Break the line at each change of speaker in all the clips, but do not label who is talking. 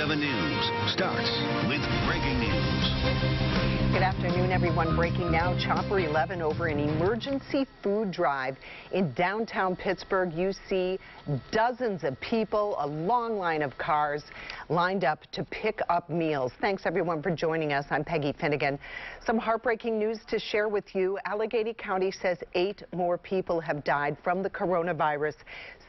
11 News starts with breaking news.
Good afternoon, everyone. Breaking now, Chopper 11 over an emergency food drive in downtown Pittsburgh. You see dozens of people, a long line of cars lined up to pick up meals. Thanks, everyone, for joining us. I'm Peggy Finnegan. Some heartbreaking news to share with you. Allegheny County says 8 more people have died from the coronavirus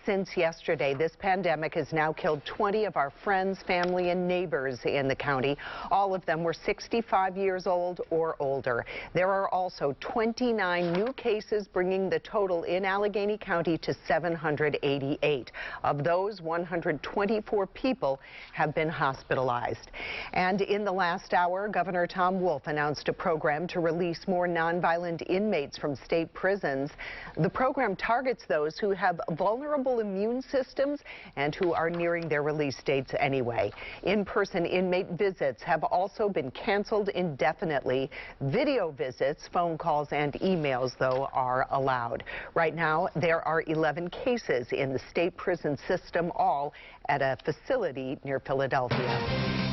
since yesterday. This pandemic has now killed 20 of our friends, family, and neighbors in the county. All of them were 65 years old or older. There are also 29 new cases, bringing the total in Allegheny County to 788. Of those, 124 people have been hospitalized. And in the last hour, Governor Tom Wolf announced a program to release more nonviolent inmates from state prisons. The program targets those who have vulnerable immune systems and who are nearing their release dates anyway. In-person inmate visits have also been canceled indefinitely. Video visits, phone calls, and emails, though, are allowed. Right now, there are 11 cases in the state prison system, all at a facility near Philadelphia.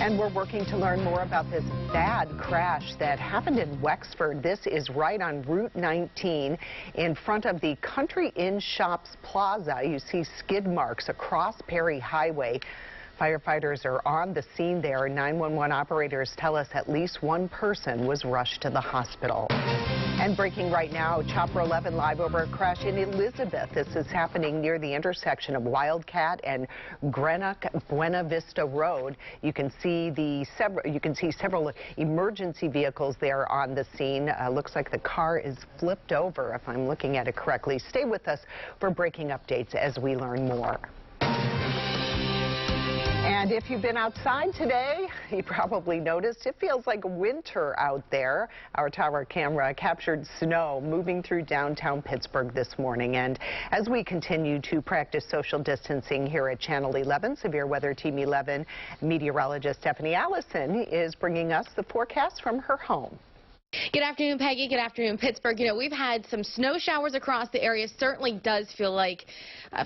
And we're working to learn more about this bad crash that happened in Wexford. This is right on Route 19 in front of the Country Inn Shops Plaza. You see skid marks across Perry Highway. Firefighters are on the scene there. 911 operators tell us at least one person was rushed to the hospital. And breaking right now, Chopper 11 live over a crash in Elizabeth. This is happening near the intersection of Wildcat and Greenock Buena Vista Road. You can see several emergency vehicles there on the scene. Looks like the car is flipped over, if I'm looking at it correctly. Stay with us for breaking updates as we learn more. And if you've been outside today, you probably noticed it feels like winter out there. Our tower camera captured snow moving through downtown Pittsburgh this morning. And as we continue to practice social distancing here at Channel 11, Severe Weather Team 11 meteorologist Stephanie Allison is bringing us the forecast from her home.
Good afternoon, Peggy. Good afternoon, Pittsburgh. You know, we've had some snow showers across the area. Certainly does feel like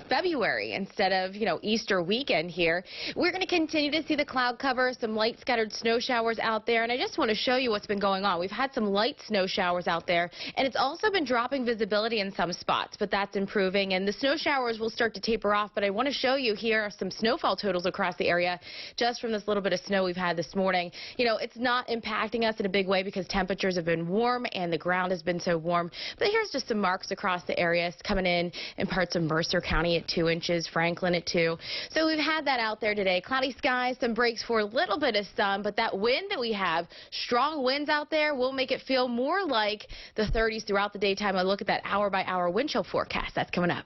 February instead of, Easter weekend here. We're going to continue to see the cloud cover, some light scattered snow showers out there. And I just want to show you what's been going on. We've had some light snow showers out there, and it's also been dropping visibility in some spots, but that's improving. And the snow showers will start to taper off. But I want to show you here some snowfall totals across the area just from this little bit of snow we've had this morning. It's not impacting us in a big way because temperatures have been warm and the ground has been so warm. But here's just some marks across the area coming in parts of Mercer County at 2 inches, Franklin at 2. So we've had that out there today. Cloudy skies, some breaks for a little bit of sun, but that wind that we have, strong winds out there, will make it feel more like the 30s throughout the daytime. I look at that hour-by-hour wind chill forecast. That's coming up.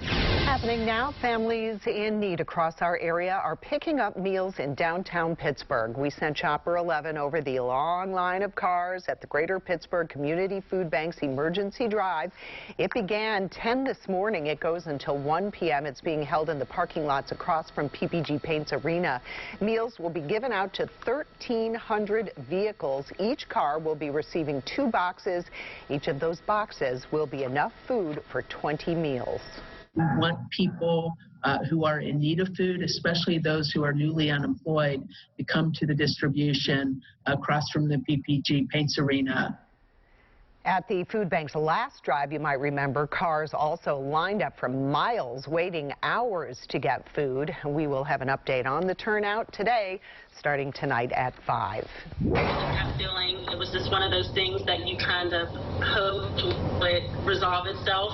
Happening now, families in need across our area are picking up meals in downtown Pittsburgh. We sent Chopper 11 over the long line of cars at the Greater Pittsburgh Community Food Bank's emergency drive. It began 10 this morning. It goes until 1 p.m. It's being held in the parking lots across from PPG Paints Arena. Meals will be given out to 1,300 vehicles. Each car will be receiving 2 boxes. Each of those boxes will be enough food for 20 meals.
We want people who are in need of food, especially those who are newly unemployed, to come to the distribution across from the PPG Paints Arena.
At the food bank's last drive, you might remember, cars also lined up for miles, waiting hours to get food. We will have an update on the turnout today, starting tonight at 5.
I kept feeling it was just one of those things that you kind of hoped would resolve itself,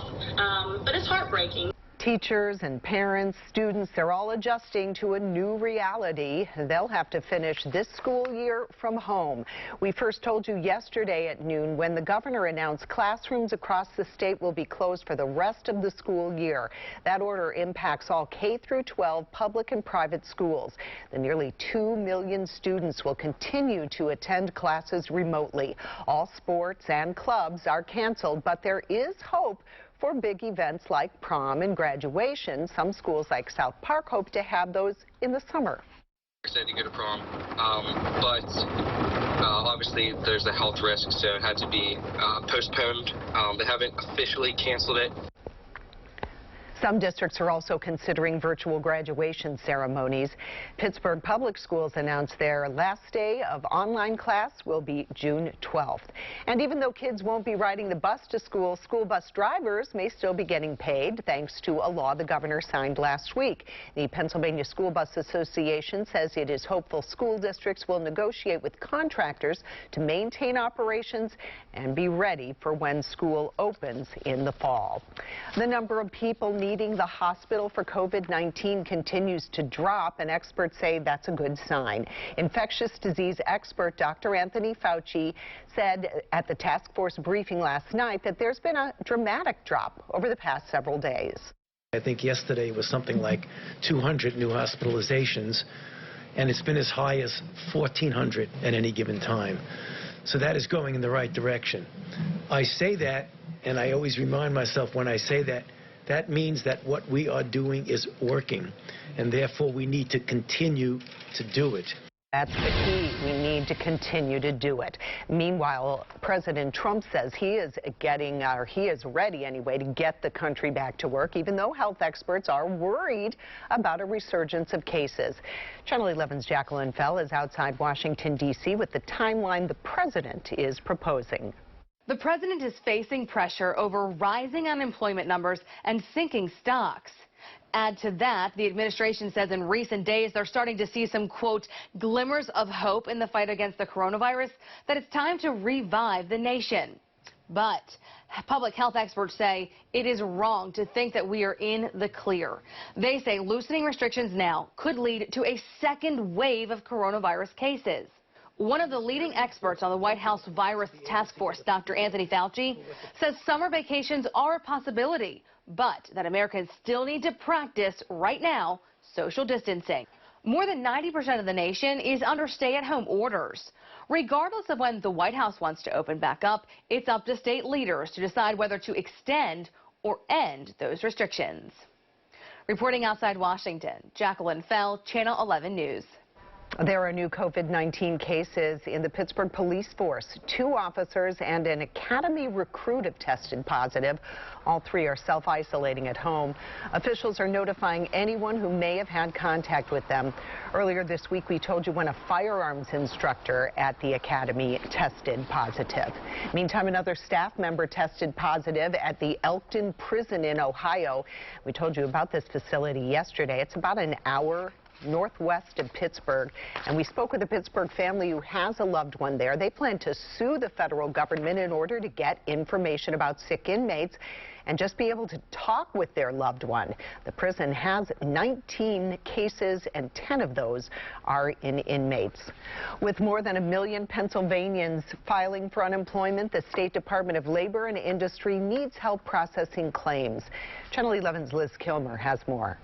but it's heartbreaking.
Teachers and parents, students, they're all adjusting to a new reality. They'll have to finish this school year from home. We first told you yesterday at noon when the governor announced classrooms across the state will be closed for the rest of the school year. That order impacts all K through 12 public and private schools. The nearly 2 million students will continue to attend classes remotely. All sports and clubs are canceled, but there is hope for big events like prom and graduation. Some schools like South Park hope to have those in the summer.
Excited to go to prom, but obviously there's a health risk, so it had to be postponed. They haven't officially canceled it.
Some districts are also considering virtual graduation ceremonies. Pittsburgh Public Schools announced their last day of online class will be June 12th. And even though kids won't be riding the bus to school, school bus drivers may still be getting paid thanks to a law the governor signed last week. The Pennsylvania School Bus Association says it is hopeful school districts will negotiate with contractors to maintain operations and be ready for when school opens in the fall. The number of people needing the hospital for COVID-19 continues to drop, and experts say that's a good sign. Infectious disease expert Dr. Anthony Fauci said at the task force briefing last night that there's been a dramatic drop over the past several days.
I think yesterday was something like 200 new hospitalizations, and it's been as high as 1,400 at any given time. So that is going in the right direction. I say that, and I always remind myself when I say that, that means that what we are doing is working, and therefore we need to continue to do it.
That's the key. We need to continue to do it. Meanwhile, President Trump says he is ready anyway to get the country back to work, even though health experts are worried about a resurgence of cases. Channel 11's Jacqueline Fell is outside Washington, D.C. with the timeline the president is proposing.
The president is facing pressure over rising unemployment numbers and sinking stocks. Add to that, the administration says in recent days they're starting to see some, quote, glimmers of hope in the fight against the coronavirus, that it's time to revive the nation. But public health experts say it is wrong to think that we are in the clear. They say loosening restrictions now could lead to a second wave of coronavirus cases. One of the leading experts on the White House Virus Task Force, Dr. Anthony Fauci, says summer vacations are a possibility, but that Americans still need to practice right now social distancing. More than 90% of the nation is under stay-at-home orders. Regardless of when the White House wants to open back up, it's up to state leaders to decide whether to extend or end those restrictions. Reporting outside Washington, Jacqueline Fell, Channel 11 News.
There are new COVID-19 cases in the Pittsburgh police force. 2 officers and an academy recruit have tested positive. All 3 are self-isolating at home. Officials are notifying anyone who may have had contact with them. Earlier this week, we told you when a firearms instructor at the academy tested positive. Meantime, another staff member tested positive at the Elkton prison in Ohio. We told you about this facility yesterday. It's about an hour northwest of Pittsburgh, and we spoke with a Pittsburgh family who has a loved one there. They plan to sue the federal government in order to get information about sick inmates and just be able to talk with their loved one. The prison has 19 cases, and 10 of those are in inmates. With more than 1 million Pennsylvanians filing for unemployment, the State Department of Labor and Industry needs help processing claims. Channel 11's Liz Kilmer has more.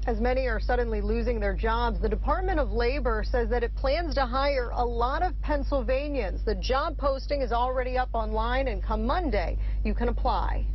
As many are suddenly losing their jobs, the Department of Labor says that it plans to hire a lot of Pennsylvanians. The job posting is already up online, and come Monday, you can apply.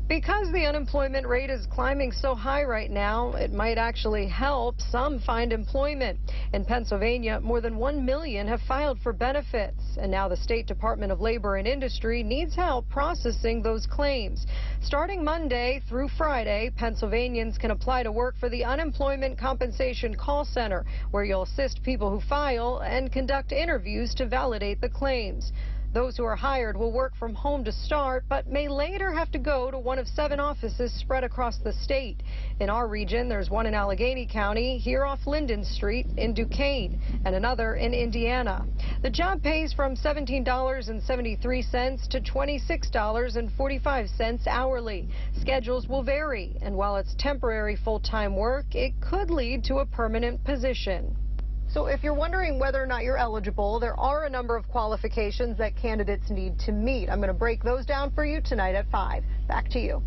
Because the unemployment rate is climbing so high right now, it might actually help some find employment. In Pennsylvania, more than 1 million have filed for benefits, and now the State Department of Labor and Industry needs help processing those claims. Starting Monday through Friday, Pennsylvanians can apply to work for the Unemployment Compensation Call Center, where you'll assist people who file and conduct interviews to validate the claims. Those who are hired will work from home to start, but may later have to go to one of 7 offices spread across the state. In our region, there's one in Allegheny County, here off Linden Street in Duquesne, and another in Indiana. The job pays from $17.73 to $26.45 hourly. Schedules will vary, and while it's temporary full-time work, it could lead to a permanent position. So if you're wondering whether or not you're eligible, there are a number of qualifications that candidates need to meet. I'm going to break those down for you tonight at 5. Back to you.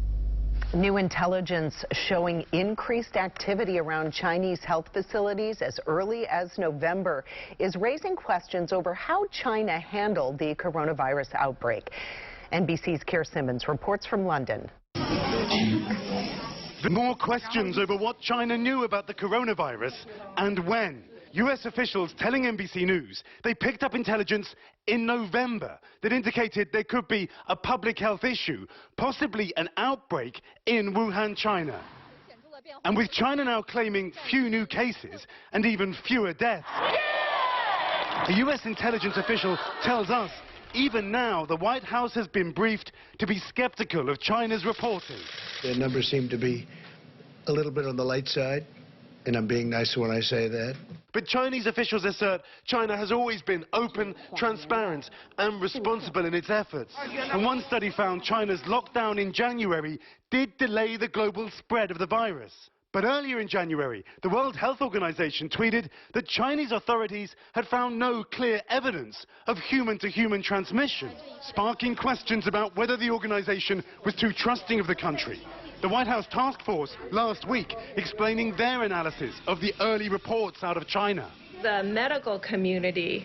New intelligence showing increased activity around Chinese health facilities as early as November is raising questions over how China handled the coronavirus outbreak. NBC's Keir Simmons reports from London.
More questions over what China knew about the coronavirus and when. US officials telling NBC News they picked up intelligence in November that indicated there could be a public health issue, possibly an outbreak in Wuhan, China. And with China now claiming few new cases and even fewer deaths, a US intelligence official tells us even now the White House has been briefed to be skeptical of China's reporting.
The numbers seem to be a little bit on the light side, and I'm being nice when I say that.
But Chinese officials assert China has always been open, transparent and responsible in its efforts. And one study found China's lockdown in January did delay the global spread of the virus. But earlier in January, the World Health Organization tweeted that Chinese authorities had found no clear evidence of human-to-human transmission, sparking questions about whether the organization was too trusting of the country. The White House task force last week explaining their analysis of the early reports out of China.
The medical community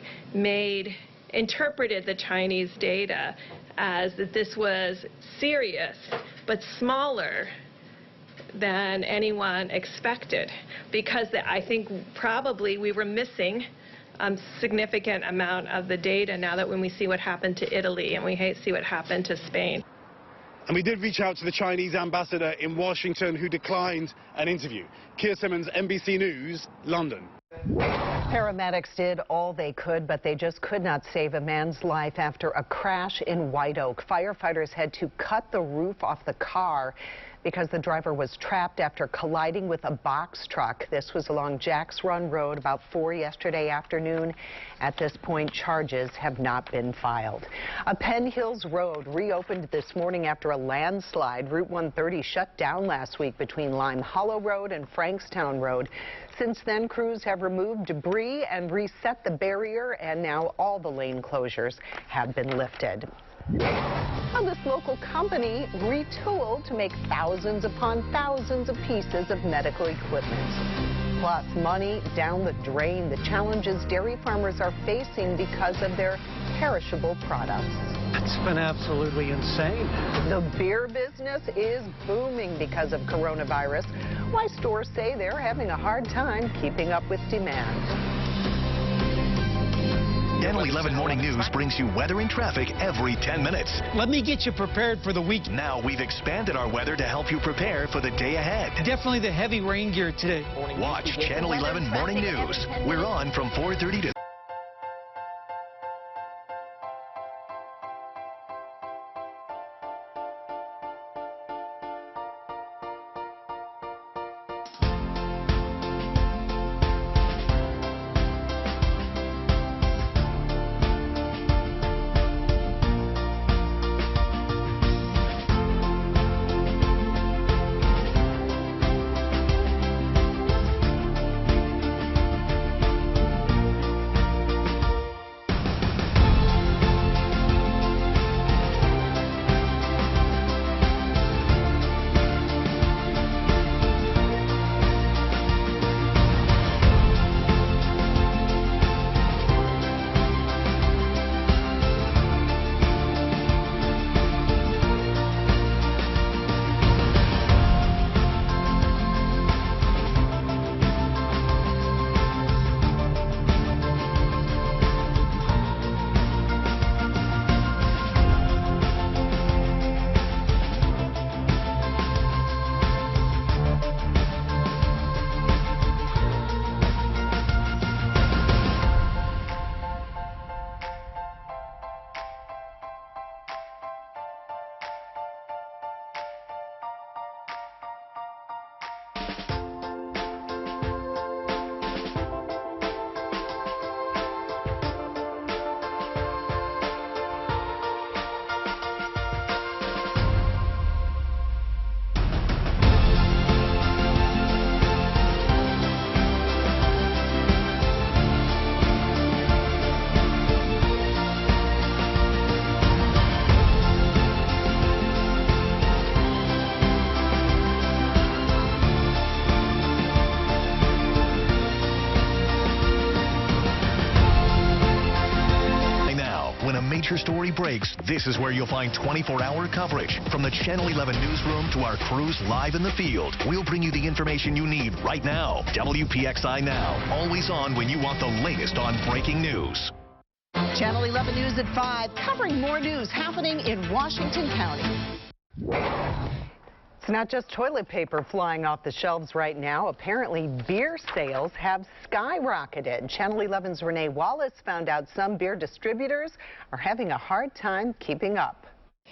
interpreted the Chinese data as that this was serious but smaller than anyone expected, because I think probably we were missing a significant amount of the data now that when we see what happened to Italy and we see what happened to Spain.
And we did reach out to the Chinese ambassador in Washington who declined an interview. Keir Simmons, NBC News, London.
Paramedics did all they could, but they just could not save a man's life after a crash in White Oak. Firefighters had to cut the roof off the car because the driver was trapped after colliding with a box truck. This was along Jacks Run Road about 4 yesterday afternoon. At this point, charges have not been filed. A Penn Hills Road reopened this morning after a landslide. Route 130 shut down last week between Lime Hollow Road and Frankstown Road. Since then, crews have removed debris and reset the barrier, and now all the lane closures have been lifted. Now, this local company retooled to make thousands upon thousands of pieces of medical equipment. Plus, money down the drain, the challenges dairy farmers are facing because of their perishable products.
It's been absolutely insane.
The beer business is booming because of coronavirus. Why stores say they're having a hard time keeping up with demand.
Channel 11 Morning News brings you weather and traffic every 10 minutes.
Let me get you prepared for the week.
Now we've expanded our weather to help you prepare for the day ahead.
Definitely the heavy rain gear today.
Watch Channel 11 Morning News. We're on from 4:30 to major story breaks, this is where you'll find 24-hour coverage. From the Channel 11 newsroom to our crews live in the field, we'll bring you the information you need right now. WPXI Now, always on when you want the latest on breaking news.
Channel 11 News at 5, covering more news happening in Washington County. It's not just toilet paper flying off the shelves right now. Apparently, beer sales have skyrocketed. Channel 11's Renee Wallace found out some beer distributors are having a hard time keeping up.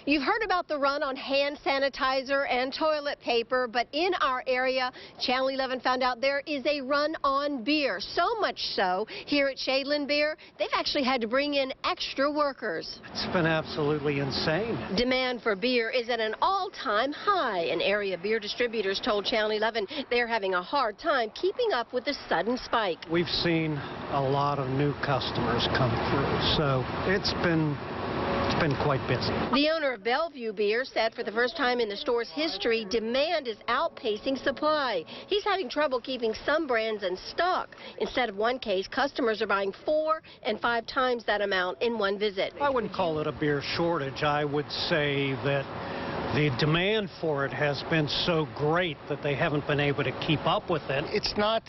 You've heard about the run on hand sanitizer and toilet paper, but in our area, Channel 11 found out there is a run on beer. So much so, here at Shadeland Beer, they've actually had to bring in extra workers.
It's been absolutely insane.
Demand for beer is at an all-time high, and area beer distributors told Channel 11 they're having a hard time keeping up with the sudden spike.
We've seen a lot of new customers come through, so it's been quite busy.
The owner of Bellevue Beer said for the first time in the store's history, demand is outpacing supply. He's having trouble keeping some brands in stock. Instead of one case, customers are buying 4 and 5 times that amount in one visit.
I wouldn't call it a beer shortage. I would say that the demand for it has been so great that they haven't been able to keep up with it.
It's not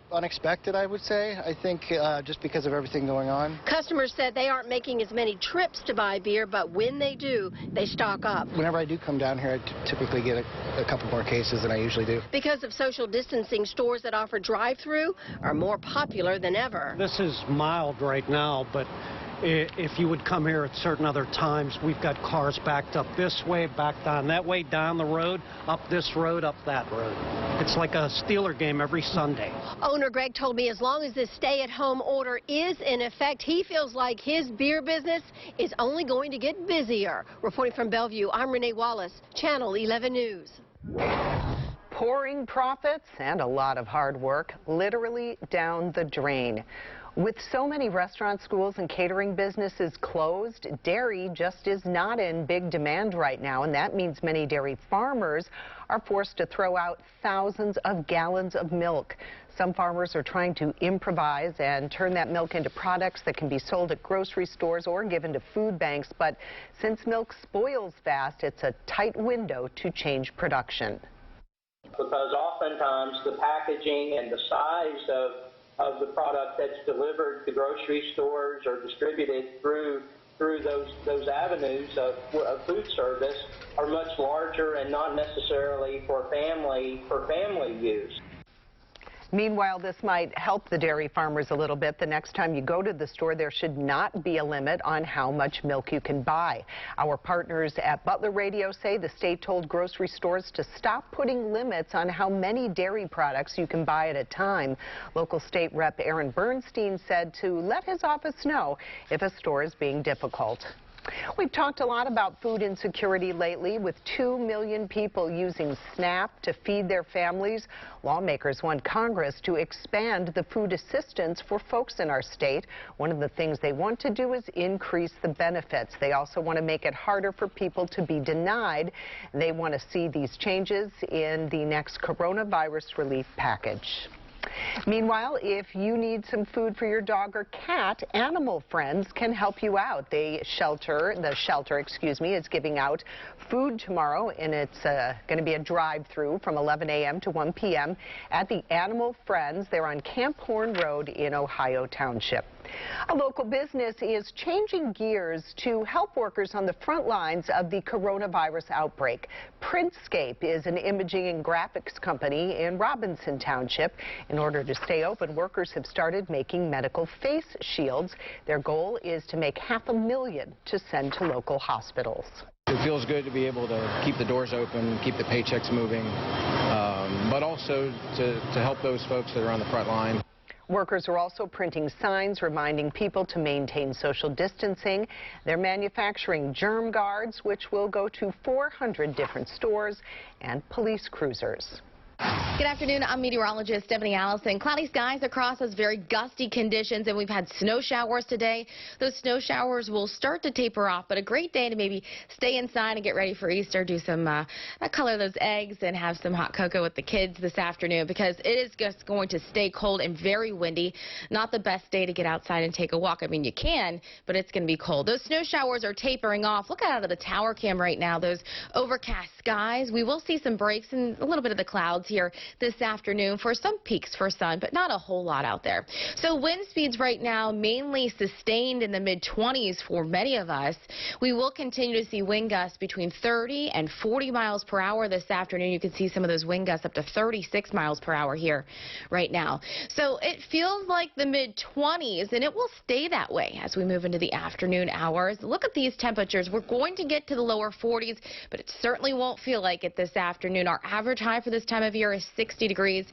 unexpected, I would say. I think just because of everything going on.
Customers said they aren't making as many trips to buy beer, but when they do, they stock up.
Whenever I do come down here, I typically get a couple more cases than I usually do.
Because of social distancing, stores that offer drive-through are more popular than ever.
This is mild right now, but if you would come here at certain other times, we've got cars backed up this way, backed on that way, down the road, up this road, up that road. It's like a Steeler game every Sunday.
Owner Greg told me as long as this stay-at-home order is in effect, he feels like his beer business is only going to get busier. Reporting from Bellevue, I'm Renee Wallace, Channel 11 News.
Pouring profits and a lot of hard work literally down the drain. With so many restaurants, schools, and catering businesses closed, dairy just is not in big demand right now, and that means many dairy farmers are forced to throw out thousands of gallons of milk. Some farmers are trying to improvise and turn that milk into products that can be sold at grocery stores or given to food banks, but since milk spoils fast, it's a tight window to change production.
Because oftentimes the packaging and the size of the product that's delivered to grocery stores or distributed through those avenues of food service are much larger and not necessarily for family use.
Meanwhile, this might help the dairy farmers a little bit. The next time you go to the store, there should not be a limit on how much milk you can buy. Our partners at Butler Radio say the state told grocery stores to stop putting limits on how many dairy products you can buy at a time. Local state rep Aaron Bernstein said to let his office know if a store is being difficult. We've talked a lot about food insecurity lately. With 2 million people using SNAP to feed their families, lawmakers want Congress to expand the food assistance for folks in our state. One of the things they want to do is increase the benefits. They also want to make it harder for people to be denied. They want to see these changes in the next coronavirus relief package. Meanwhile, if you need some food for your dog or cat, Animal Friends can help you out. The shelter, is giving out food tomorrow, and it's going to be a drive-through from 11 a.m. to 1 p.m. at the Animal Friends. They're on Camp Horn Road in Ohio Township. A local business is changing gears to help workers on the front lines of the coronavirus outbreak. Printscape is an imaging and graphics company in Robinson Township. In order to stay open, workers have started making medical face shields. Their goal is to make $500,000 to send to local hospitals.
It feels good to be able to keep the doors open, keep the paychecks moving, but also to help those folks that are on the front line.
Workers are also printing signs reminding people to maintain social distancing. They're manufacturing germ guards, which will go to 400 different stores, and police cruisers.
Good afternoon. I'm meteorologist Stephanie Allison. Cloudy skies across those very gusty conditions, and we've had snow showers today. Those snow showers will start to taper off, but a great day to maybe stay inside and get ready for Easter. Do some color those eggs and have some hot cocoa with the kids this afternoon, because it is just going to stay cold and very windy. Not the best day to get outside and take a walk. I mean, you can, but it's going to be cold. Those snow showers are tapering off. Look out of the tower cam right now. Those overcast skies. We will see some breaks and a little bit of the clouds here this afternoon for some peaks for sun, but not a whole lot out there. So wind speeds right now mainly sustained in the mid-20s for many of us. We will continue to see wind gusts between 30 and 40 miles per hour this afternoon. You can see some of those wind gusts up to 36 miles per hour here right now. So it feels like the mid-20s, and it will stay that way as we move into the afternoon hours. Look at these temperatures. We're going to get to the lower 40s, but it certainly won't feel like it this afternoon. Our average high for this time of year is 60 degrees.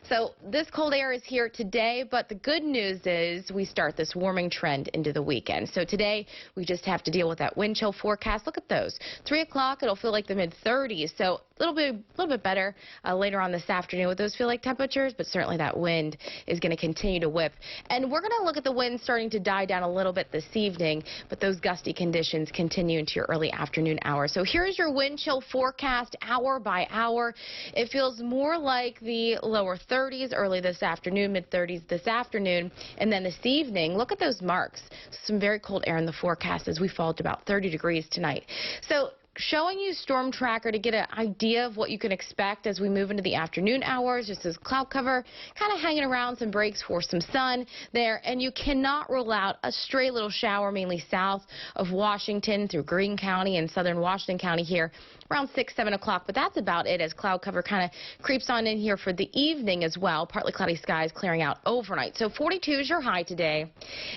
So this cold air is here today, but the good news is we start this warming trend into the weekend. So today we just have to deal with that wind chill forecast. Look at those. 3 o'clock, it'll feel like the mid-30s. So a little bit better later on this afternoon with those feel like temperatures, but certainly that wind is going to continue to whip. And we're going to look at the wind starting to die down a little bit this evening, but those gusty conditions continue into your early afternoon hours. So here's your wind chill forecast hour by hour. It feels more like the lower 30s early this afternoon, mid-30s this afternoon, and then this evening, look at those marks. Some very cold air in the forecast as we fall to about 30 degrees tonight. So showing you Storm Tracker to get an idea of what you can expect as we move into the afternoon hours. Just as cloud cover, kind of hanging around, some breaks for some sun there. And you cannot rule out a stray little shower, mainly south of Washington through Greene County and southern Washington County here around 6, 7 o'clock. But that's about it as cloud cover kind of creeps on in here for the evening as well. Partly cloudy skies clearing out overnight. So 42 is your high today.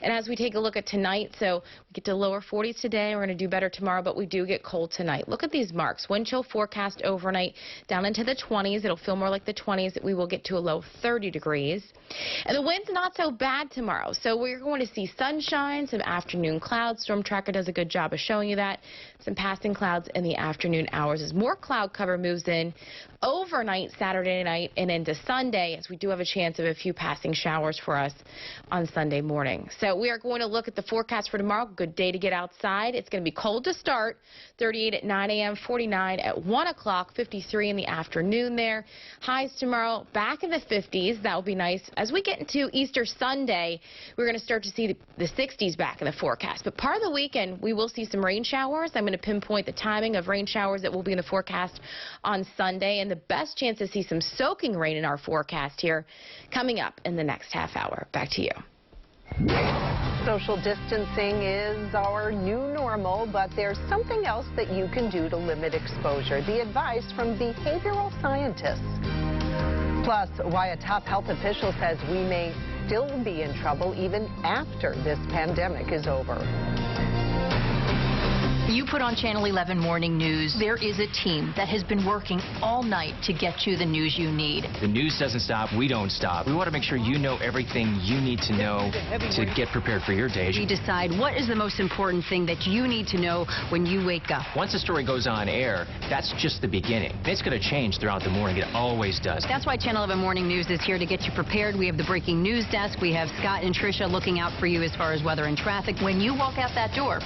And as we take a look at tonight, so we get to lower 40s today. We're going to do better tomorrow, but we do get cold tonight. Look at these marks. Wind chill forecast overnight down into the 20s. It'll feel more like the 20s. We will get to a low 30 degrees. And the wind's not so bad tomorrow. So we're going to see sunshine, some afternoon clouds. Storm Tracker does a good job of showing you that. Some passing clouds in the afternoon hours as more cloud cover moves in overnight Saturday night and into Sunday, as we do have a chance of a few passing showers for us on Sunday morning. So we are going to look at the forecast for tomorrow. Good day to get outside. It's going to be cold to start. 38 at 9 a.m., 49 at 1 o'clock, 53 in the afternoon there. Highs tomorrow back in the 50s. That will be nice. As we get into Easter Sunday, we're going to start to see the 60s back in the forecast. But part of the weekend, we will see some rain showers. I'm going to pinpoint the timing of rain showers that will be in the forecast on Sunday, and the best chance to see some soaking rain in our forecast here coming up in the next half hour. Back to you.
Social distancing is our new normal, but there's something else that you can do to limit exposure. The advice from behavioral scientists. Plus, why a top health official says we may still be in trouble even after this pandemic is over.
You put on Channel 11 Morning News. There is a team that has been working all night to get you the news you need.
The news doesn't stop. We don't stop. We want to make sure you know everything you need to know to get prepared for your day.
We decide what is the most important thing that you need to know when you wake up.
Once the story goes on air, that's just the beginning. It's going to change throughout the morning. It always does.
That's why Channel 11 Morning News is here to get you prepared. We have the breaking news desk. We have Scott and Tricia looking out for you as far as weather and traffic. When you walk out that door,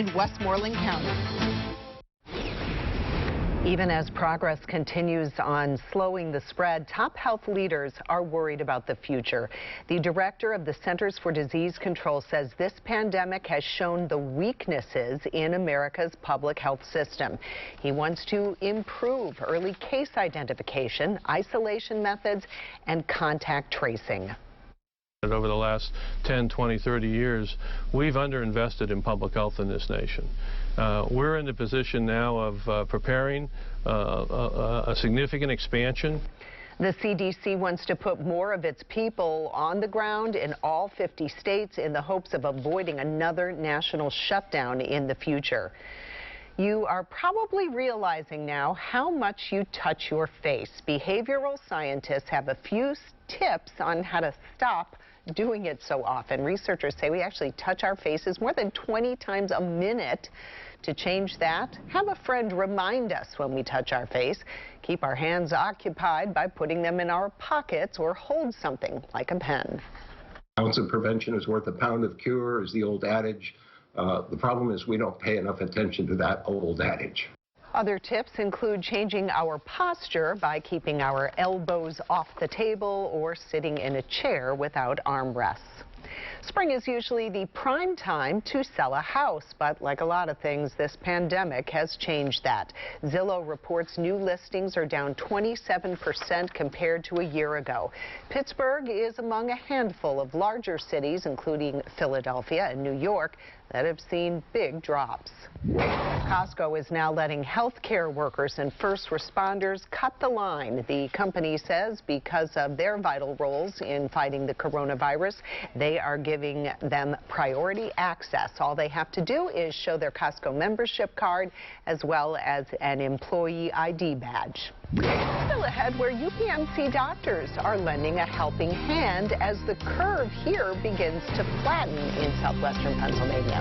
in Westmoreland County. Even as progress continues on slowing the spread, top health leaders are worried about the future. The director of the Centers for Disease Control says this pandemic has shown the weaknesses in America's public health system. He wants to improve early case identification, isolation methods, and contact tracing.
Over the last 10, 20, 30 years, we've underinvested in public health in this nation. We're in the position now of preparing a significant expansion.
The CDC wants to put more of its people on the ground in all 50 states in the hopes of avoiding another national shutdown in the future. You are probably realizing now how much you touch your face. Behavioral scientists have a few tips on how to stop doing it so often. Researchers say we actually touch our faces more than 20 times a minute. To change that, have a friend remind us when we touch our face. Keep our hands occupied by putting them in our pockets or hold something like a pen.
An ounce of prevention is worth a pound of cure is the old adage. The problem is we don't pay enough attention to that old adage.
Other tips include changing our posture by keeping our elbows off the table or sitting in a chair without armrests. Spring is usually the prime time to sell a house, but like a lot of things, this pandemic has changed that. Zillow reports new listings are down 27% compared to a year ago. Pittsburgh is among a handful of larger cities, including Philadelphia and New York, that have seen big drops. Costco is now letting healthcare workers and first responders cut the line. The company says because of their vital roles in fighting the coronavirus, they are giving them priority access. All they have to do is show their Costco membership card as well as an employee ID badge. Still ahead, where UPMC doctors are lending a helping hand as the curve here begins to flatten in southwestern Pennsylvania.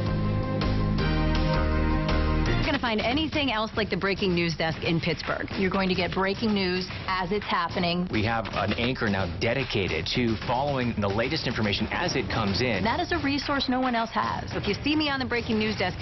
You're going to find anything else like the breaking news desk in Pittsburgh. You're going to get breaking news as it's happening.
We have an anchor now dedicated to following the latest information as it comes in.
That is a resource no one else has. So if you see me on the breaking news desk,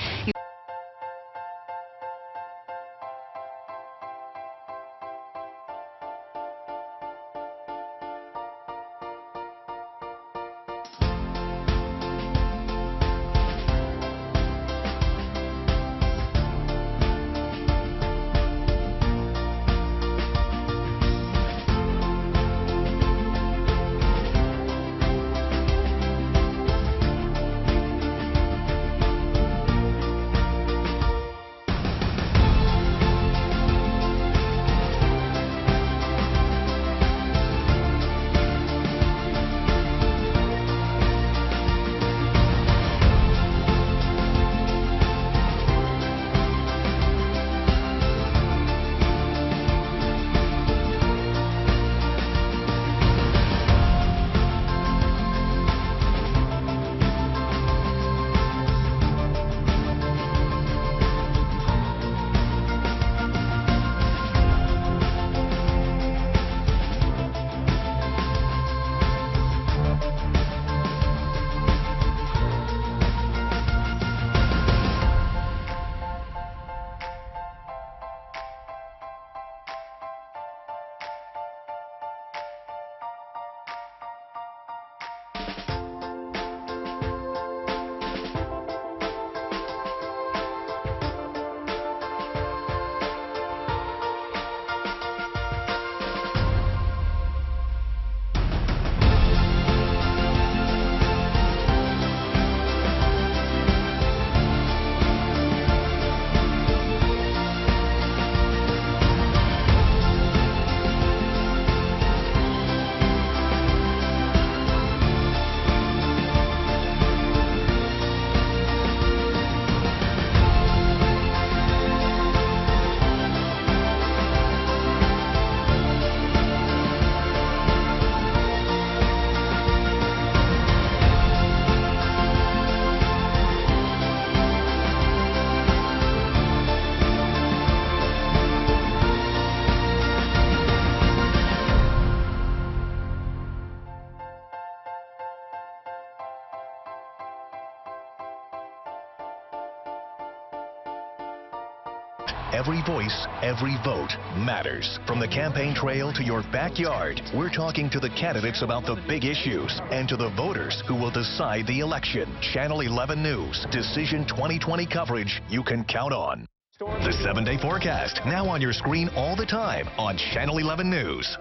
every voice, every vote matters. From the campaign trail to your backyard, we're talking to the candidates about the big issues and to the voters who will decide the election. Channel 11 News, Decision 2020 coverage you can count on. The 7-day forecast, now on your screen all the time on Channel 11 News.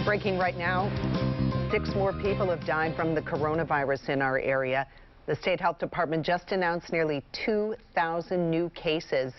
Breaking right now, 6 more people have died from the coronavirus in our area. The State Health Department just announced nearly 2,000 new cases.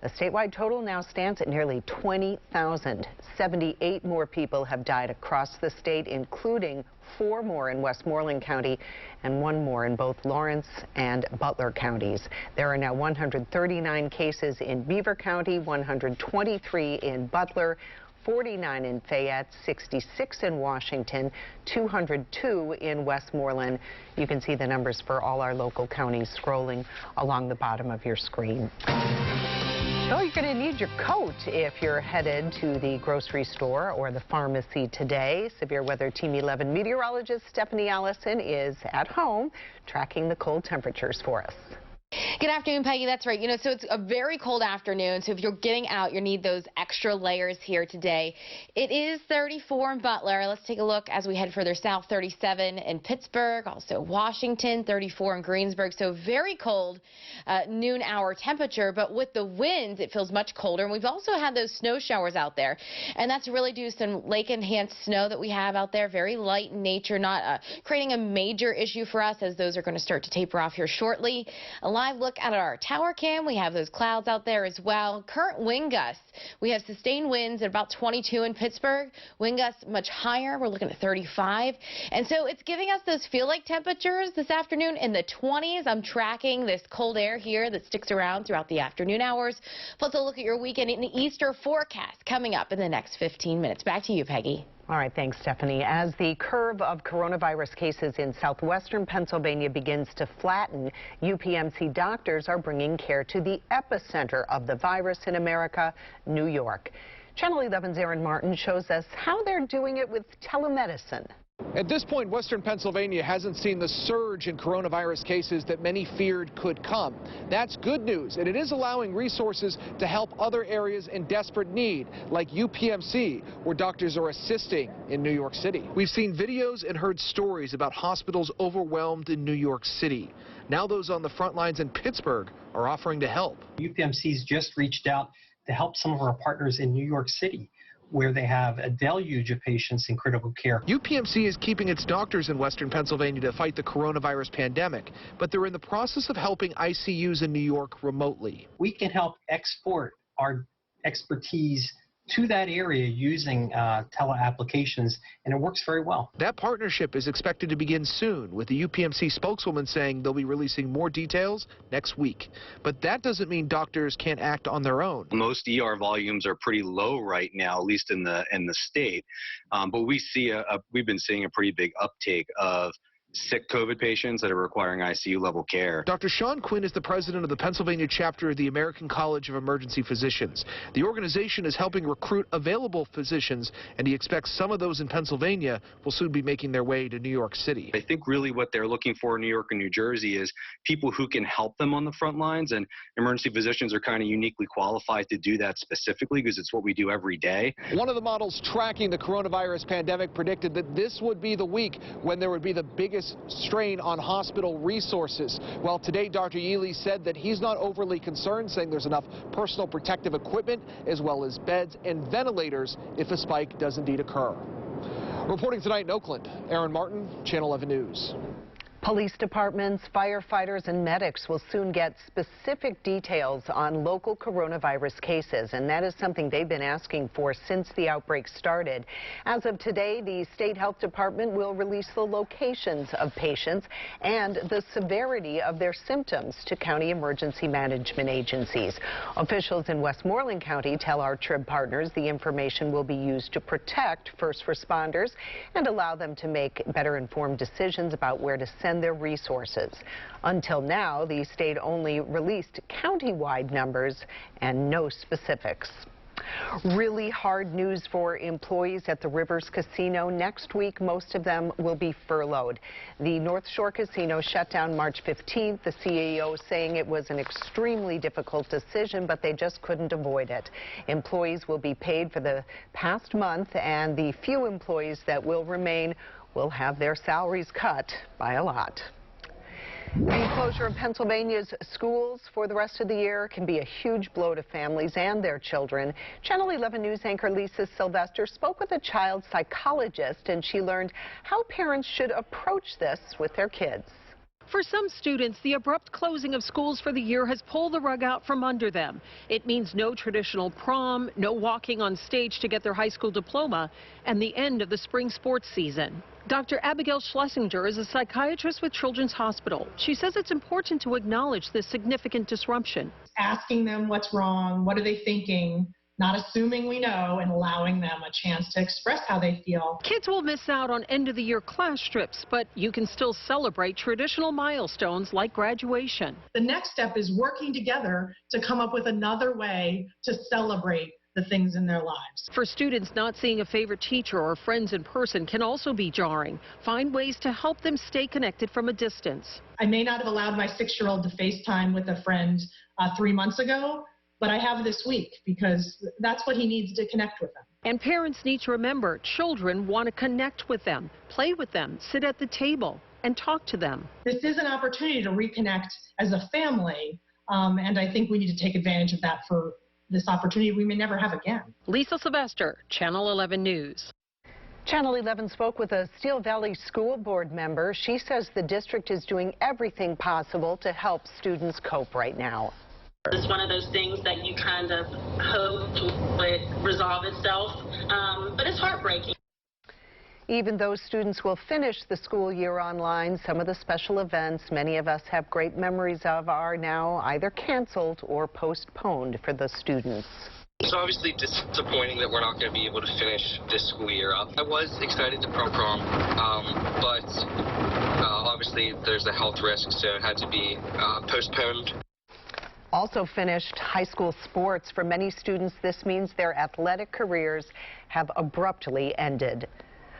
The statewide total now stands at nearly 20,000. 78 more people have died across the state, including 4 more in Westmoreland County and 1 more in both Lawrence and Butler counties. There are now 139 cases in Beaver County, 123 in Butler, 49 in Fayette, 66 in Washington, 202 in Westmoreland. You can see the numbers for all our local counties scrolling along the bottom of your screen. Well, you're going to need your coat if you're headed to the grocery store or the pharmacy today. Severe Weather Team 11 meteorologist Stephanie Allison is at home tracking the cold temperatures for us.
Good afternoon, Peggy. That's right. So it's a very cold afternoon, so if you're getting out, you need those extra layers here today. It is 34 in Butler. Let's take a look as we head further south. 37 in Pittsburgh, also Washington, 34 in Greensburg. So very cold noon hour temperature, but with the winds, it feels much colder. And we've also had those snow showers out there, and that's really due to some lake-enhanced snow that we have out there. Very light in nature, not creating a major issue for us, as those are going to start to taper off here shortly. A live look at our tower cam. We have those clouds out there as well. Current wind gusts. We have sustained winds at about 22 in Pittsburgh. Wind gusts much higher. We're looking at 35. And so it's giving us those feel-like temperatures this afternoon in the 20s. I'm tracking this cold air here that sticks around throughout the afternoon hours. Plus a look at your weekend and the Easter forecast coming up in the next 15 minutes. Back to you, Peggy.
All right, thanks, Stephanie. As the curve of coronavirus cases in southwestern Pennsylvania begins to flatten, UPMC doctors are bringing care to the epicenter of the virus in America, New York. Channel 11's Aaron Martin shows us how they're doing it with telemedicine.
At this point, Western Pennsylvania hasn't seen the surge in coronavirus cases that many feared could come. That's good news, and it is allowing resources to help other areas in desperate need, like UPMC, where doctors are assisting in New York City. We've seen videos and heard stories about hospitals overwhelmed in New York City. Now those on the front lines in Pittsburgh are offering to help.
UPMC's just reached out to help some of our partners in New York City, where they have a deluge of patients in critical care.
UPMC is keeping its doctors in Western Pennsylvania to fight the coronavirus pandemic, but they're in the process of helping ICUs in New York remotely.
We can help export our expertise to that area using tele-applications, and it works very well.
That partnership is expected to begin soon, with the UPMC spokeswoman saying they'll be releasing more details next week. But that doesn't mean doctors can't act on their own.
Most ER volumes are pretty low right now, at least in the state. But we've been seeing a pretty big uptake of sick COVID patients that are requiring ICU level care.
Dr. Sean Quinn is the president of the Pennsylvania chapter of the American College of Emergency Physicians. The organization is helping recruit available physicians, and he expects some of those in Pennsylvania will soon be making their way to New York City.
I think really what they're looking for in New York and New Jersey is people who can help them on the front lines, and emergency physicians are kind of uniquely qualified to do that specifically because it's what we do every day.
One of the models tracking the coronavirus pandemic predicted that this would be the week when there would be the biggest strain on hospital resources. Well, today Dr. Yealy said that he's not overly concerned, saying there's enough personal protective equipment as well as beds and ventilators if a spike does indeed occur. Reporting tonight in Oakland, Aaron Martin, Channel 11 News.
Police departments, firefighters, and medics will soon get specific details on local coronavirus cases, and that is something they've been asking for since the outbreak started. As of today, the State Health Department will release the locations of patients and the severity of their symptoms to county emergency management agencies. Officials in Westmoreland County tell our Trib partners the information will be used to protect first responders and allow them to make better informed decisions about where to send their resources. Until now, the state only released county-wide numbers and no specifics. Really hard news for employees at the Rivers Casino. Next week, most of them will be furloughed. The North Shore Casino shut down March 15th. The CEO saying it was an extremely difficult decision, but they just couldn't avoid it. Employees will be paid for the past month, and the few employees that will remain will have their salaries cut by a lot. The closure of Pennsylvania's schools for the rest of the year can be a huge blow to families and their children. Channel 11 News anchor Lisa Sylvester spoke with a child psychologist, and she learned how parents should approach this with their kids.
For some students, the abrupt closing of schools for the year has pulled the rug out from under them. It means no traditional prom, no walking on stage to get their high school diploma, and the end of the spring sports season. Dr. Abigail Schlesinger is a psychiatrist with Children's Hospital. She says it's important to acknowledge this significant disruption.
Asking them what's wrong, what are they thinking, not assuming we know, and allowing them a chance to express how they feel.
Kids will miss out on end-of-the-year class trips, but you can still celebrate traditional milestones like graduation.
The next step is working together to come up with another way to celebrate the things in their lives.
For students, not seeing a favorite teacher or friends in person can also be jarring. Find ways to help them stay connected from a distance.
I may not have allowed my 6-year-old to FaceTime with a friend 3 months ago, but I have this week because that's what he needs to connect with them.
And parents need to remember, children want to connect with them, play with them, sit at the table, and talk to them.
This is an opportunity to reconnect as a family, and I think we need to take advantage of that for this opportunity we may never have again.
Lisa Sylvester, Channel 11 News.
Channel 11 spoke with a Steel Valley School Board member. She says the district is doing everything possible to help students cope right now.
It's one of those things that you kind of hope would resolve itself, but it's heartbreaking.
Even though students will finish the school year online, some of the special events many of us have great memories of are now either canceled or postponed for the students.
It's obviously disappointing that we're not going to be able to finish this school year up. I was excited to prom, but obviously there's a health risk, so it had to be postponed.
Also finished high school sports. For many students, this means their athletic careers have abruptly ended.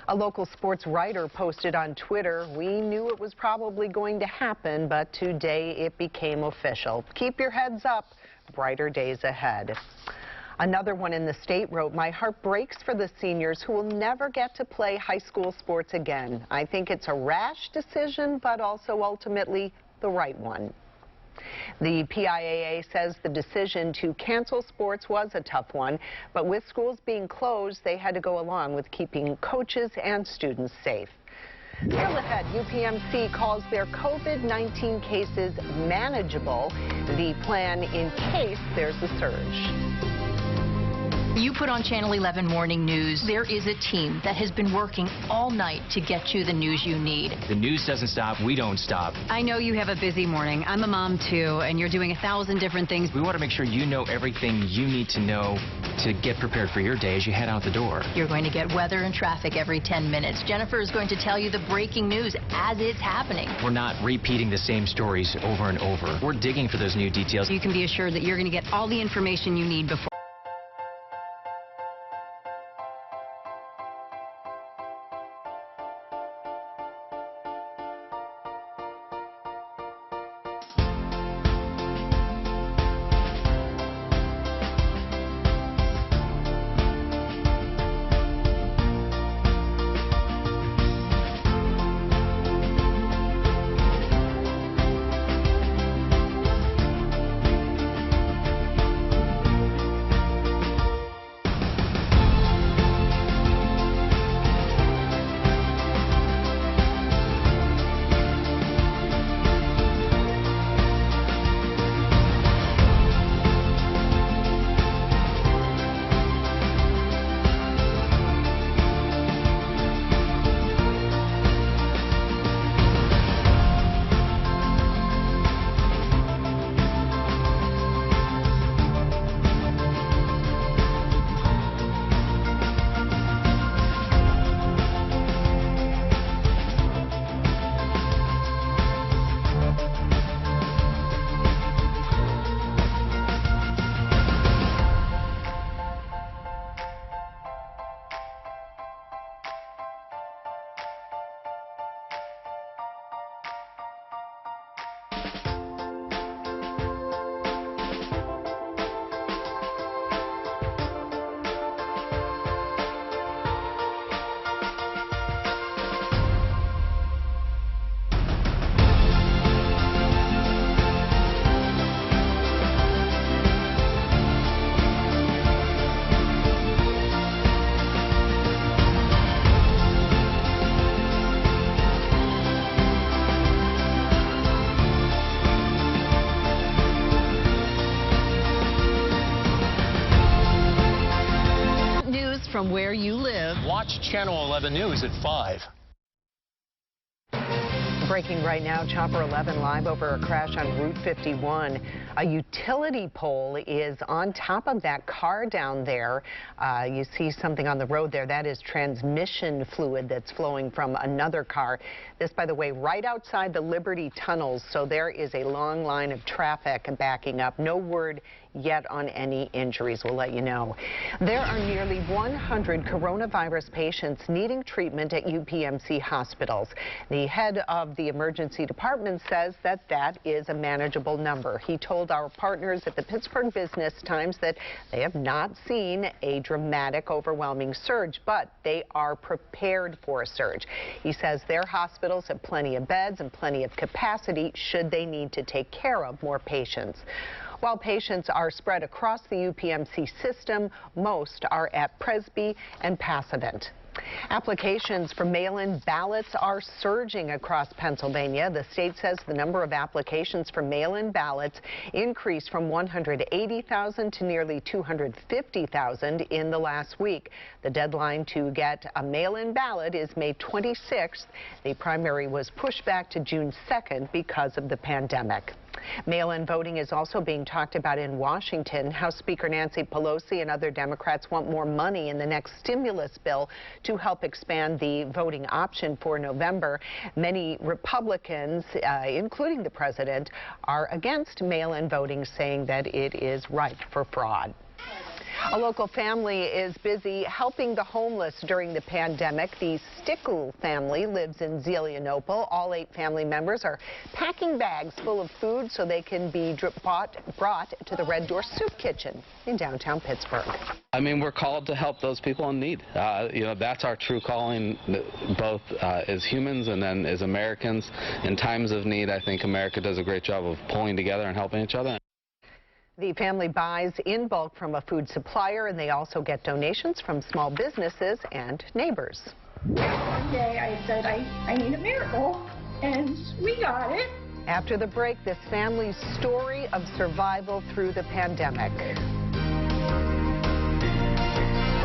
A local sports writer posted on Twitter, "We knew it was probably going to happen, but today it became official. Keep your heads up. Brighter days ahead." Another one in the state wrote, "My heart breaks for the seniors who will never get to play high school sports again. I think it's a rash decision, but also ultimately the right one." The PIAA says the decision to cancel sports was a tough one, but with schools being closed, they had to go along with keeping coaches and students safe. Still ahead, UPMC calls their COVID-19 cases manageable, the plan in case there's a surge.
You put on Channel 11 Morning News. There is a team that has been working all night to get you the news you need.
The news doesn't stop. We don't stop.
I know you have a busy morning. I'm a mom, too, and you're doing 1,000 different things.
We want to make sure you know everything you need to know to get prepared for your day as you head out the door.
You're going to get weather and traffic every 10 minutes. Jennifer is going to tell you the breaking news as it's happening.
We're not repeating the same stories over and over. We're digging for those new details.
You can be assured that you're going to get all the information you need before. from where you live.
Watch Channel 11 News at 5.
Breaking right now, Chopper 11 live over a crash on Route 51. A utility pole is on top of that car down there. You see something on the road there. That is transmission fluid that's flowing from another car. This, by the way, right outside the Liberty tunnels. So there is a long line of traffic backing up. No word yet on any injuries. We'll let you know. There are nearly 100 coronavirus patients needing treatment at UPMC hospitals. The head of the emergency department says that that is a manageable number. He told our partners at the Pittsburgh Business Times that they have not seen a dramatic, overwhelming surge, but they are prepared for a surge. He says their hospitals have plenty of beds and plenty of capacity should they need to take care of more patients. While patients are spread across the UPMC system, most are at Presby and Passavant. Applications for mail-in ballots are surging across Pennsylvania. The state says the number of applications for mail-in ballots increased from 180,000 to nearly 250,000 in the last week. The deadline to get a mail-in ballot is May 26th. The primary was pushed back to June 2nd because of the pandemic. Mail-in voting is also being talked about in Washington. House Speaker Nancy Pelosi and other Democrats want more money in the next stimulus bill to help expand the voting option for November. Many Republicans, including the president, are against mail-in voting, saying that it is ripe for fraud. A local family is busy helping the homeless during the pandemic. The Stickle family lives in Zelienople. All 8 family members are packing bags full of food so they can be brought to the Red Door Soup Kitchen in downtown Pittsburgh.
I mean, we're called to help those people in need. You know, that's our true calling, both as humans and then as Americans. In times of need, I think America does a great job of pulling together and helping each other.
The family buys in bulk from a food supplier, and they also get donations from small businesses and neighbors.
One day I said, I need a miracle, and we got it.
After the break, this family's story of survival through the pandemic.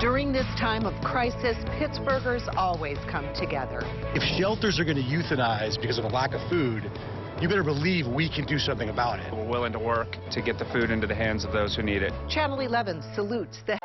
During this time of crisis, Pittsburghers always come together.
If shelters are going to euthanize because of a lack of food, you better believe we can do something about it.
We're willing to work to get the food into the hands of those who need it.
Channel 11 salutes the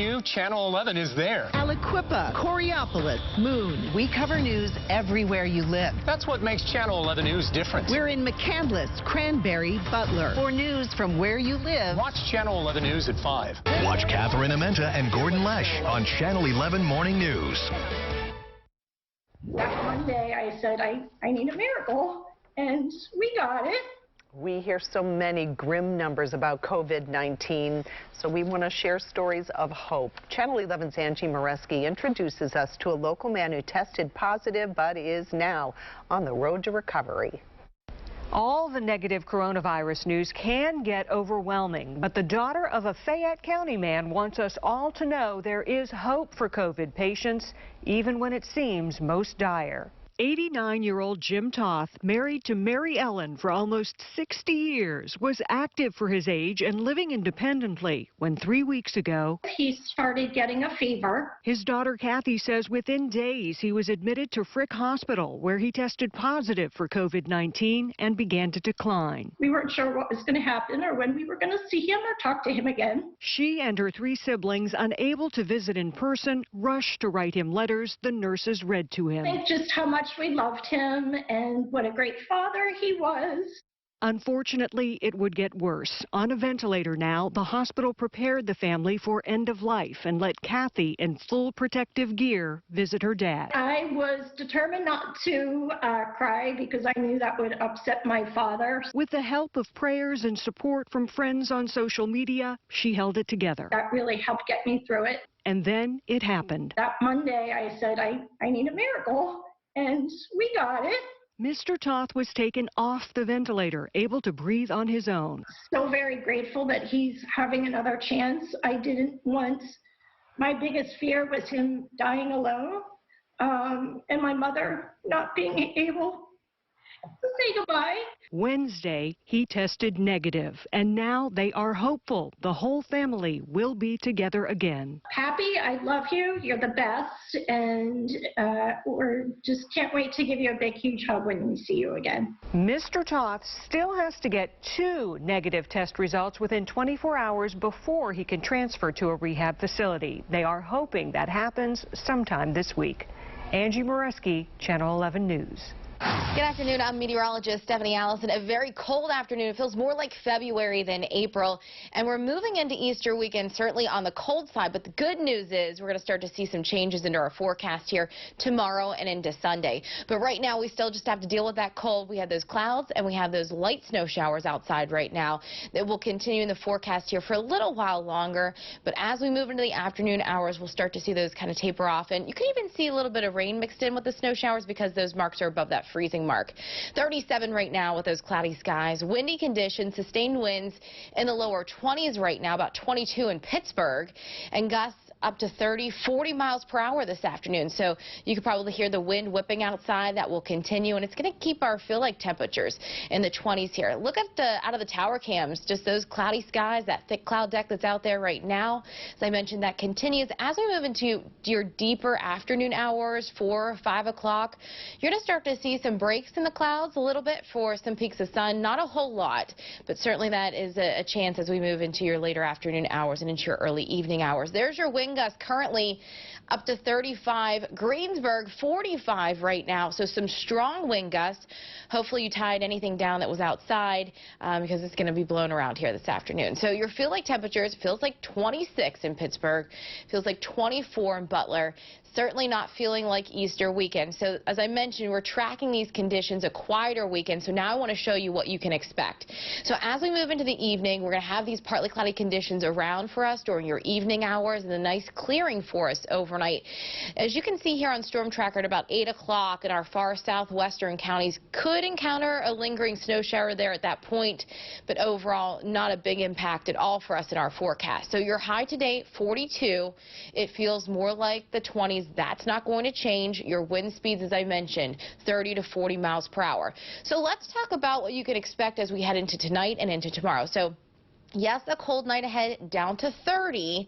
new, Channel 11 is there.
Aliquippa, Coraopolis, Moon. We cover news everywhere you live.
That's what makes Channel 11 News different.
We're in McCandless, Cranberry, Butler. For news from where you live,
watch Channel 11 News at 5.
Watch Catherine Amenta and Gordon Lesh on Channel 11 Morning News.
That one day I said, I need a miracle, and we got it.
we hear so many grim numbers about COVID-19, so we want to share stories of hope. Channel 11's Angie Moreski introduces us to a local man who tested positive but is now on the road to recovery.
All the negative coronavirus news can get overwhelming, but the daughter of a Fayette County man wants us all to know there is hope for COVID patients, even when it seems most dire. 89-year-old Jim Toth, married to Mary Ellen for almost 60 years, was active for his age and living independently when 3 weeks ago
he started getting a fever.
His daughter Kathy says within days he was admitted to Frick Hospital, where he tested positive for COVID-19 and began to decline.
We weren't sure what was going to happen or when we were going to see him or talk to him again.
She and her 3 siblings, unable to visit in person, rushed to write him letters the nurses read to him.
I think just how much we loved him and what a great father he was.
Unfortunately, it would get worse. On a ventilator now, the hospital prepared the family for end of life and let Kathy, in full protective gear, visit her dad.
I was determined not to cry because I knew that would upset my father.
With the help of prayers and support from friends on social media, she held it together.
That really helped get me through it.
And then it happened.
That Monday, I said, I need a miracle. And we got it.
Mr. Toth was taken off the ventilator, able to breathe on his own.
So very grateful that he's having another chance. I didn't want, my biggest fear was him dying alone, and my mother not being able to say goodbye.
Wednesday, he tested negative, and now they are hopeful the whole family will be together again.
Happy, I love you, you're the best, and we just can't wait to give you a big, huge hug when we see you again.
Mr. Toth still has to get 2 negative test results within 24 hours before he can transfer to a rehab facility. They are hoping that happens sometime this week. Angie Moreski, Channel 11 News.
Good afternoon. I'm meteorologist Stephanie Allison. A very cold afternoon. It feels more like February than April. And we're moving into Easter weekend, certainly on the cold side. But the good news is we're going to start to see some changes into our forecast here tomorrow and into Sunday. But right now, we still just have to deal with that cold. We have those clouds and we have those light snow showers outside right now that will continue in the forecast here for a little while longer. But as we move into the afternoon hours, we'll start to see those kind of taper off. And you can even see a little bit of rain mixed in with the snow showers because those marks are above that freezing mark. 37 right now with those cloudy skies. Windy conditions, sustained winds in the lower 20s right now, about 22 in Pittsburgh, and gusts up to 30, 40 miles per hour this afternoon. So you could probably hear the wind whipping outside. That will continue, and it's going to keep our feel-like temperatures in the 20s here. Look at out of the tower cams, just those cloudy skies, that thick cloud deck that's out there right now. As I mentioned, that continues. As we move into your deeper afternoon hours, 4 or 5 o'clock, you're going to start to see some breaks in the clouds a little bit for some peaks of sun. Not a whole lot, but certainly that is a chance as we move into your later afternoon hours and into your early evening hours. There's your wind gusts currently up to 35. Greensburg 45 right now, so some strong wind gusts. Hopefully you tied anything down that was outside because it's going to be blown around here this afternoon. So your feel like temperatures, feels like 26 in Pittsburgh, feels like 24 in Butler. Certainly not feeling like Easter weekend. So as I mentioned, we're tracking these conditions, a quieter weekend. So now I want to show you what you can expect. So as we move into the evening, we're going to have these partly cloudy conditions around for us during your evening hours and a nice clearing for us overnight. As you can see here on Storm Tracker at about 8 o'clock in our far southwestern counties, could encounter a lingering snow shower there at that point, but overall not a big impact at all for us in our forecast. So your high today, 42. It feels more like the 20s. That's not going to change. Your wind speeds, as I mentioned, 30 to 40 miles per hour. So let's talk about what you can expect as we head into tonight and into tomorrow. So Yes, a cold night ahead, down to 30.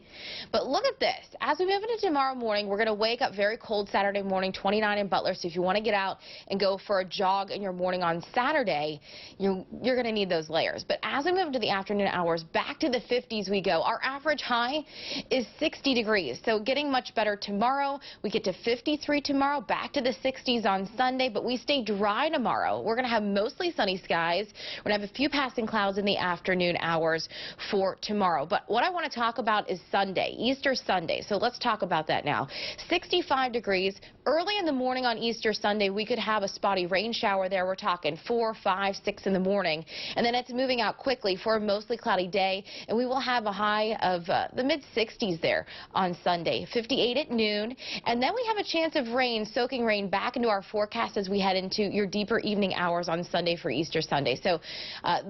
But look at this. As we move into tomorrow morning, we're going to wake up very cold Saturday morning, 29 in Butler. So if you want to get out and go for a jog in your morning on Saturday, you're going to need those layers. But as we move into the afternoon hours, back to the 50s we go. Our average high is 60 degrees. So getting much better tomorrow. We get to 53 tomorrow, back to the 60s on Sunday. But we stay dry tomorrow. We're going to have mostly sunny skies. We're going to have a few passing clouds in the afternoon hours for tomorrow. But what I want to talk about is Sunday, Easter Sunday. So let's talk about that now. 65 degrees. Early in the morning on Easter Sunday, we could have a spotty rain shower there. We're talking 4, 5, 6 in the morning. And then it's moving out quickly for a mostly cloudy day. And we will have a high of the mid-60s there on Sunday. 58 at noon. And then we have a chance of rain, soaking rain back into our forecast as we head into your deeper evening hours on Sunday for Easter Sunday. So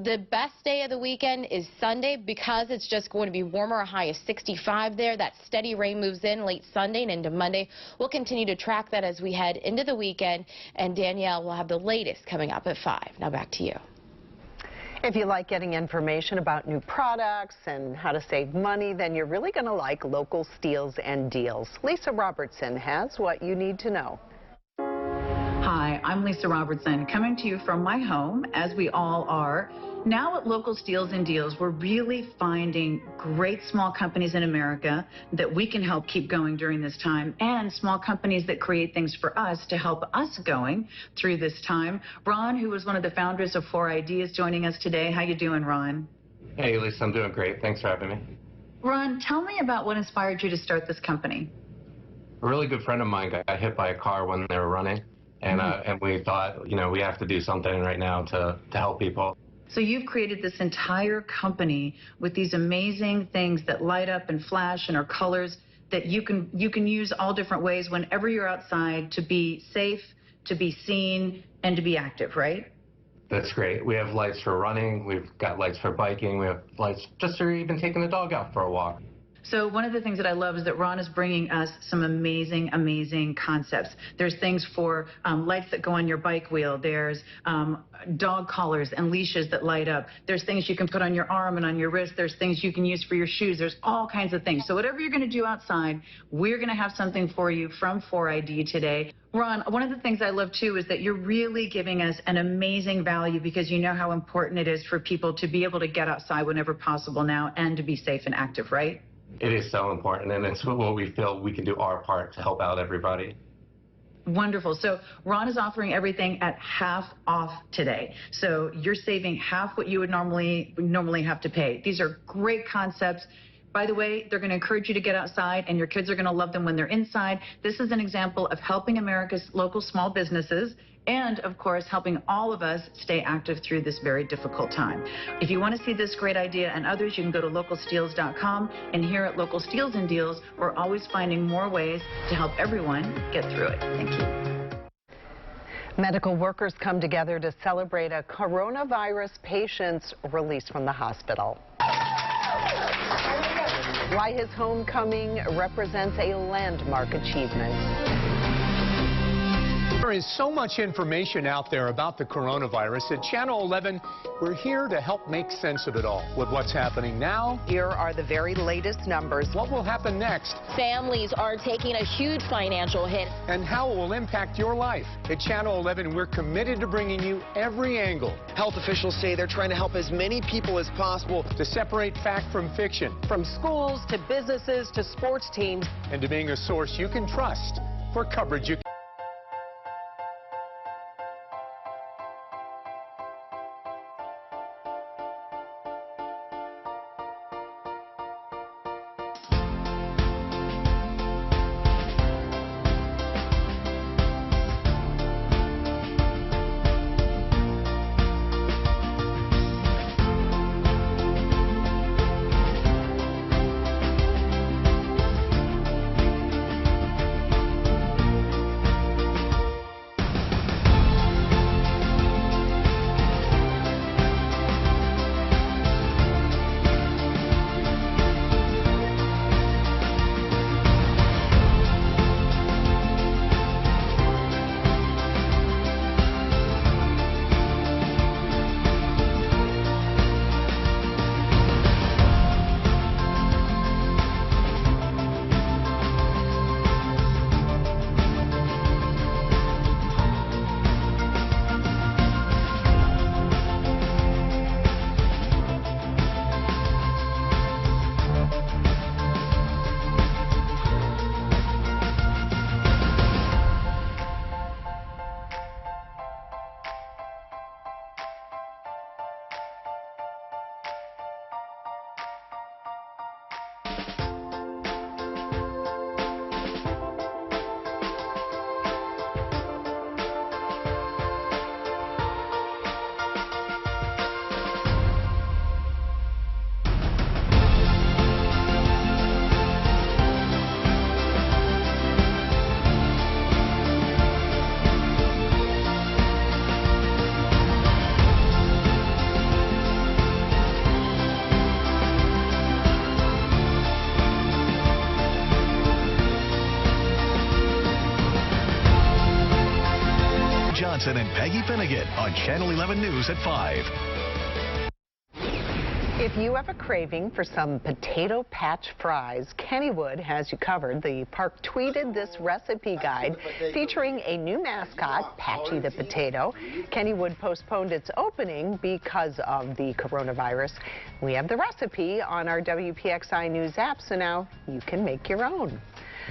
the best day of the weekend is Sunday because it's just going to be warmer, a high of 65 there. That steady rain moves in late Sunday and into Monday. We'll continue to track that as we head into the weekend, and Danielle will have the latest coming up at 5. Now back to you.
If you like getting information about new products and how to save money, then you're really going to like Local Steals and Deals. Lisa Robertson has what you need to know.
Hi, I'm Lisa Robertson, coming to you from my home, as we all are. Now at Local Steals and Deals, we're really finding great small companies in America that we can help keep going during this time, and small companies that create things for us to help us going through this time. Ron, who is one of the founders of 4ID, is joining us today. How you doing, Ron?
Hey, Lisa, I'm doing great. Thanks for having me.
Ron, tell me about what inspired you to start this company.
A really good friend of mine got hit by a car when they were running, and we thought, you know, we have to do something right now to help people.
So you've created this entire company with these amazing things that light up and flash and are colors that you can use all different ways whenever you're outside to be safe, to be seen, and to be active, right?
That's great. We have lights for running, we've got lights for biking, we have lights just for even taking the dog out for a walk.
So one of the things that I love is that Ron is bringing us some amazing, amazing concepts. There's things for lights that go on your bike wheel. There's dog collars and leashes that light up. There's things you can put on your arm and on your wrist. There's things you can use for your shoes. There's all kinds of things. So whatever you're going to do outside, we're going to have something for you from 4ID today. Ron, one of the things I love, too, is that you're really giving us an amazing value because you know how important it is for people to be able to get outside whenever possible now and to be safe and active, right?
It is so important, and it's what we feel we can do our part to help out everybody.
Wonderful. So Ron is offering everything at half off today. So you're saving half what you would normally have to pay. These are great concepts. By the way, they're going to encourage you to get outside, and your kids are going to love them when they're inside. This is an example of helping America's local small businesses and, of course, helping all of us stay active through this very difficult time. If you want to see this great idea and others, you can go to localsteals.com. And here at Local Steals and Deals, we're always finding more ways to help everyone get through it. Thank you.
Medical workers come together to celebrate a coronavirus patient's release from the hospital. Why his homecoming represents a landmark achievement.
There is so much information out there about the coronavirus. At Channel 11, we're here to help make sense of it all with what's happening now.
Here are the very latest numbers.
What will happen next?
Families are taking a huge financial hit.
And how it will impact your life. At Channel 11, we're committed to bringing you every angle.
Health officials say they're trying to help as many people as possible
to separate fact from fiction.
From schools to businesses to sports teams.
And to being a source you can trust for coverage you can.
Johnson and Peggy Finnegan on Channel 11 News at 5.
If you have a craving for some potato patch fries, Kennywood has you covered. The park tweeted this recipe guide featuring a new mascot, Patchy the Potato. Kennywood postponed its opening because of the coronavirus. We have the recipe on our WPXI News app, so now you can make your own.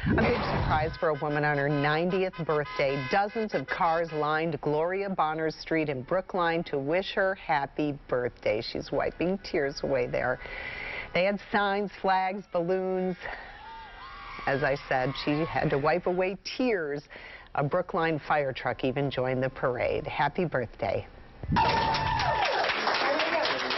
A big surprise for a woman on her 90th birthday. Dozens of cars lined Gloria Bonner's Street in Brookline to wish her happy birthday. She's wiping tears away there. They had signs, flags, balloons. As I said, she had to wipe away tears. A Brookline fire truck even joined the parade. Happy birthday.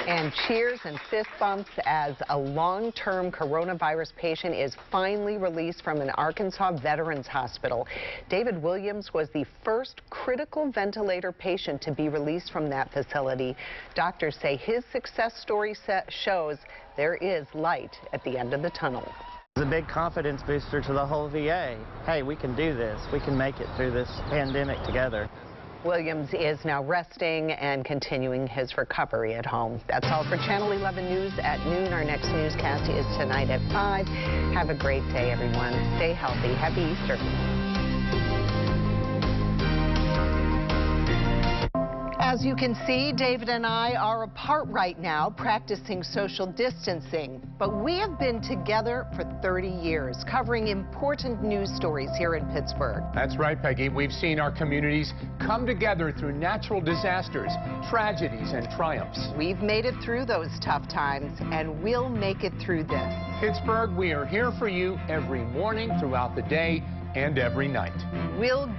And cheers and fist bumps as a long-term coronavirus patient is finally released from an Arkansas Veterans Hospital. David Williams was the first critical ventilator patient to be released from that facility. Doctors say his success story shows there is light at the end of the tunnel.
It's a big confidence booster to the whole VA. Hey, we can do this. We can make it through this pandemic together.
Williams is now resting and continuing his recovery at home. That's all for Channel 11 News at noon. Our next newscast is tonight at 5. Have a great day, everyone. Stay healthy. Happy Easter. As you can see, David and I are apart right now, practicing social distancing. But we have been together for 30 years, covering important news stories here in Pittsburgh.
That's right, Peggy. We've seen our communities come together through natural disasters, tragedies, and triumphs.
We've made it through those tough times, and we'll make it through this.
Pittsburgh, we are here for you every morning, throughout the day, and every night.
We'll